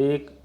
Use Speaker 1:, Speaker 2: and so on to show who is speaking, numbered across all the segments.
Speaker 1: 1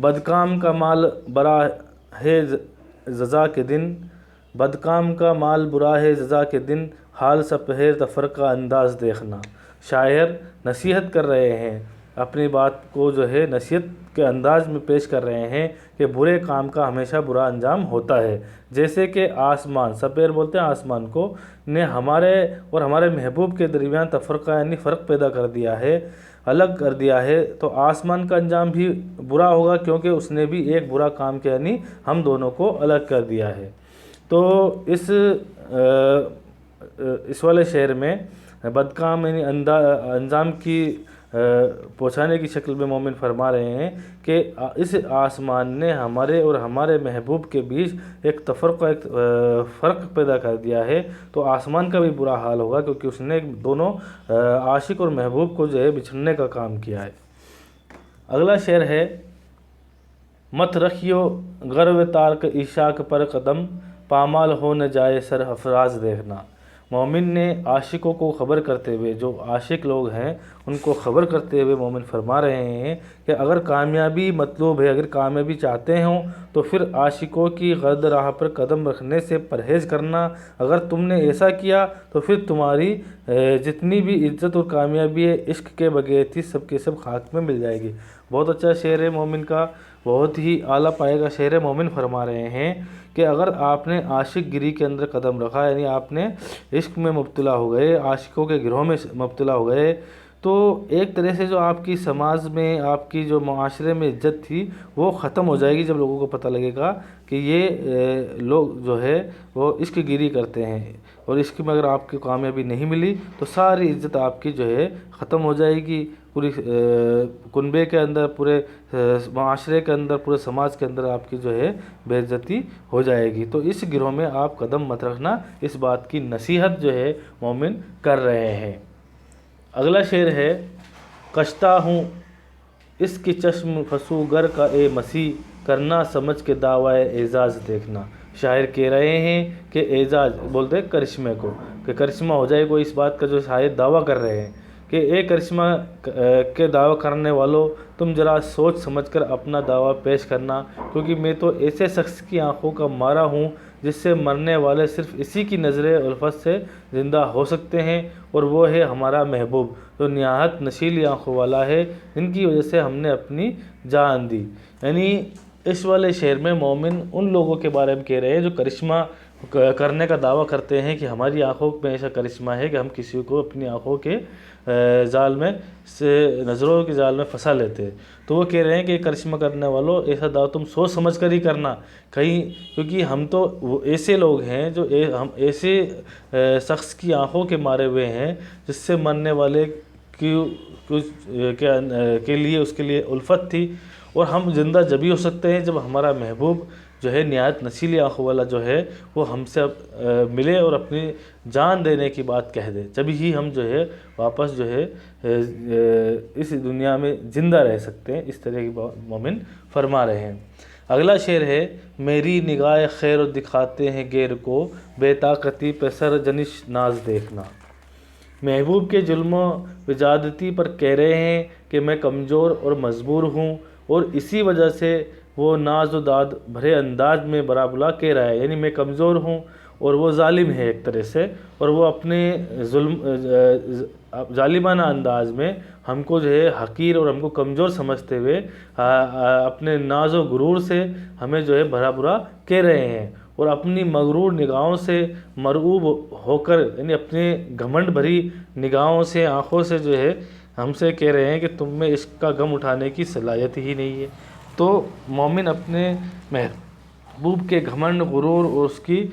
Speaker 1: بدکام کا مال برا ہے جزا کے دن، بدکام کا مال برا ہے جزا کے دن، حال سپہر تفرقہ انداز دیکھنا۔ شاعر نصیحت کر رہے ہیں، اپنی بات کو جو ہے نصیحت کے انداز میں پیش کر رہے ہیں کہ برے کام کا ہمیشہ برا انجام ہوتا ہے۔ جیسے کہ آسمان، سپہر بولتے ہیں آسمان کو، نے ہمارے اور ہمارے محبوب کے درمیان تفرقہ یعنی فرق پیدا کر دیا ہے، الگ کر دیا ہے، تو آسمان کا انجام بھی برا ہوگا کیونکہ اس نے بھی ایک برا کام کیا، یعنی ہم دونوں کو الگ کر دیا ہے۔ تو اس والے شعر میں بدکام یعنی انجام کی پہنچانے کی شکل میں مومن فرما رہے ہیں کہ اس آسمان نے ہمارے اور ہمارے محبوب کے بیچ ایک تفرقہ، ایک فرق پیدا کر دیا ہے، تو آسمان کا بھی برا حال ہوگا کیونکہ اس نے دونوں عاشق اور محبوب کو جو ہے بچھڑنے کا کام کیا ہے۔ اگلا شعر ہے، مت رکھیو غرو تارک عشاق پر قدم، پامال ہو نہ جائے سر افراز دیکھنا۔ مومن نے عاشقوں کو خبر کرتے ہوئے، جو عاشق لوگ ہیں ان کو خبر کرتے ہوئے مومن فرما رہے ہیں کہ اگر کامیابی مطلوب ہے، اگر کامیابی چاہتے ہوں تو پھر عاشقوں کی غلط راہ پر قدم رکھنے سے پرہیز کرنا۔ اگر تم نے ایسا کیا تو پھر تمہاری جتنی بھی عزت اور کامیابی ہے عشق کے بغیر تھی، سب کے سب خاک میں مل جائے گی۔ بہت اچھا شعر ہے مومن کا، بہت ہی اعلیٰ پائے کا شعر ہے۔ مومن فرما رہے ہیں کہ اگر آپ نے عاشق گری کے اندر قدم رکھا، یعنی آپ نے عشق میں مبتلا ہو گئے، عاشقوں کے گروہ میں مبتلا ہو گئے، تو ایک طرح سے جو آپ کی سماج میں، آپ کی جو معاشرے میں عزت تھی وہ ختم ہو جائے گی، جب لوگوں کو پتہ لگے گا کہ یہ لوگ جو ہے وہ عشق گیری کرتے ہیں، اور عشق میں اگر آپ کی کامیابی نہیں ملی تو ساری عزت آپ کی جو ہے ختم ہو جائے گی، پوری کنبے کے اندر، پورے معاشرے کے اندر، پورے سماج کے اندر آپ کی جو ہے بے عزتی ہو جائے گی۔ تو اس گروہ میں آپ قدم مت رکھنا، اس بات کی نصیحت جو ہے مومن کر رہے ہیں۔ اگلا شعر ہے، کشتا ہوں اس کی چشم فسوگر کا اے مسیح، کرنا سمجھ کے دعویٰ اعزاز دیکھنا۔ شاعر کہہ رہے ہیں کہ اعزاز بولتے ہیں کرشمے کو، کہ کرشمہ ہو جائے گا، اس بات کا جو شاعر دعویٰ کر رہے ہیں کہ اے کرشمہ کے دعویٰ کرنے والوں، تم ذرا سوچ سمجھ کر اپنا دعویٰ پیش کرنا، کیونکہ میں تو ایسے شخص کی آنکھوں کا مارا ہوں جس سے مرنے والے صرف اسی کی نظر الفت سے زندہ ہو سکتے ہیں، اور وہ ہے ہمارا محبوب جو نہایت نشیلی آنکھوں والا ہے، ان کی وجہ سے ہم نے اپنی جان دی۔ یعنی اس والے شعر میں مومن ان لوگوں کے بارے میں کہہ رہے ہیں جو کرشمہ کرنے کا دعویٰ کرتے ہیں کہ ہماری آنکھوں میں ایسا کرشمہ ہے کہ ہم کسی کو اپنی آنکھوں کے جال میں سے، نظروں کے جال میں پھنسا لیتے ہیں۔ تو وہ کہہ رہے ہیں کہ کرشمہ کرنے والوں ایسا دعویٰ تم سوچ سمجھ کر ہی کرنا، کہیں، کیونکہ ہم تو ایسے لوگ ہیں جو ہم ایسے شخص کی آنکھوں کے مارے ہوئے ہیں جس سے مرنے والے کے لیے اس کے لیے الفت تھی، اور ہم زندہ جبھی ہو سکتے ہیں جب ہمارا محبوب جو ہے نہایت نشیلی آنکھوں والا جو ہے وہ ہم سے ملے اور اپنی جان دینے کی بات کہہ دے، جبھی ہی ہم جو ہے واپس جو ہے اس دنیا میں زندہ رہ سکتے ہیں۔ اس طرح کی مومن فرما رہے ہیں۔ اگلا شعر ہے، میری نگاہ خیر دکھاتے ہیں غیر کو، بے طاقتی پہ سر جنش ناز دیکھنا۔ محبوب کے ظلم و وجادتی پر کہہ رہے ہیں کہ میں کمزور اور مجبور ہوں، اور اسی وجہ سے وہ ناز و داد بھرے انداز میں برا بلا کہہ رہا ہے، یعنی میں کمزور ہوں اور وہ ظالم ہے ایک طرح سے، اور وہ اپنے ظالمانہ انداز میں ہم کو جو ہے حقیر اور ہم کو کمزور سمجھتے ہوئے اپنے ناز و غرور سے ہمیں جو ہے بھرا برا کہہ رہے ہیں، اور اپنی مغرور نگاہوں سے مرعوب ہو کر، یعنی اپنے گھمنڈ بھری نگاہوں سے، آنکھوں سے جو ہے ہم سے کہہ رہے ہیں کہ تم میں عشق کا غم اٹھانے کی صلاحیت ہی نہیں ہے۔ تو مومن اپنے محبوب کے گھمنڈ، غرور اور اس کی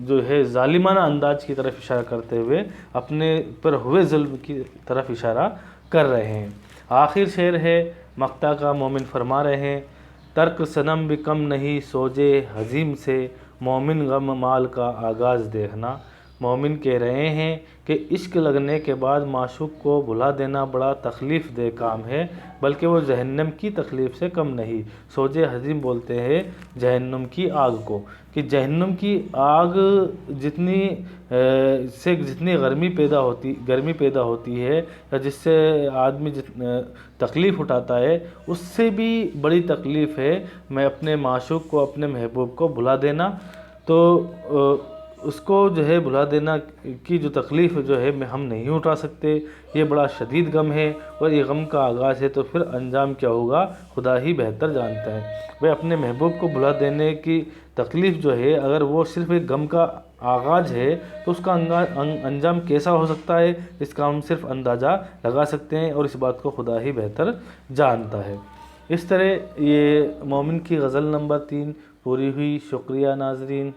Speaker 1: جو ہے ظالمانہ انداز کی طرف اشارہ کرتے ہوئے اپنے پر ہوئے ظلم کی طرف اشارہ کر رہے ہیں۔ آخر شعر ہے مقطع کا، مومن فرما رہے ہیں، ترک صنم بھی کم نہیں سوجے حزیم سے، مومن غم مال کا آغاز دیکھنا۔ مومن کہہ رہے ہیں کہ عشق لگنے کے بعد معشوق کو بھلا دینا بڑا تکلیف دہ کام ہے، بلکہ وہ جہنم کی تکلیف سے کم نہیں۔ سوج حزین بولتے ہیں جہنم کی آگ کو کہ جہنم کی آگ جتنی گرمی پیدا ہوتی ہے یا جس سے آدمی تکلیف اٹھاتا ہے، اس سے بھی بڑی تکلیف ہے میں اپنے معشوق کو، اپنے محبوب کو بھلا دینا۔ تو اس کو جو ہے بھلا دینا کی جو تکلیف جو ہے ہم نہیں اٹھا سکتے، یہ بڑا شدید غم ہے، اور یہ غم کا آغاز ہے تو پھر انجام کیا ہوگا خدا ہی بہتر جانتا ہے۔ وہ اپنے محبوب کو بھلا دینے کی تکلیف جو ہے اگر وہ صرف ایک غم کا آغاز ہے تو اس کا انجام کیسا ہو سکتا ہے، اس کا ہم صرف اندازہ لگا سکتے ہیں، اور اس بات کو خدا ہی بہتر جانتا ہے۔ اس طرح یہ مومن کی غزل نمبر 3 پوری ہوئی۔ شکریہ ناظرین۔